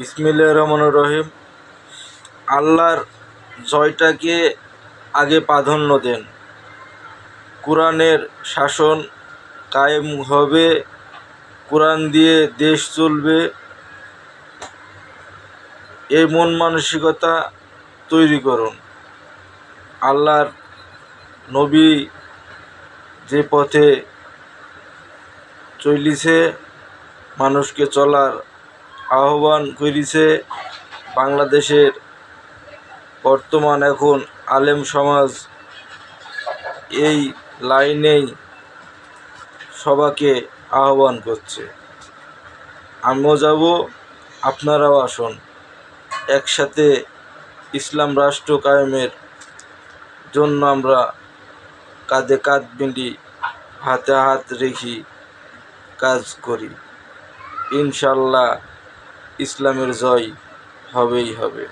বিসমিল্লাহির রহমানির রহিম। আল্লাহর জয়টাকে আগে প্রাধান্য দেন। কোরআনের শাসন কায়েম হবে, কোরআন দিয়ে দেশ চলবে, এই মন মানসিকতা তৈরি করুন। আল্লাহর নবী যে পথে চলিছে, মানুষকে চলার আহ্বান করিছে, বাংলাদেশের বর্তমান এখন আলেম সমাজ এই লাইনেই সবাকে আহ্বান করছে। আমিও যাব, আপনারাও আসুন, একসাথে ইসলাম রাষ্ট্র কায়েমের জন্য আমরা কাঁধে কাঁধ মিলি, হাতে হাত রেখে কাজ করি। ইনশাল্লাহ ইসলামের জয় হবেই হবে।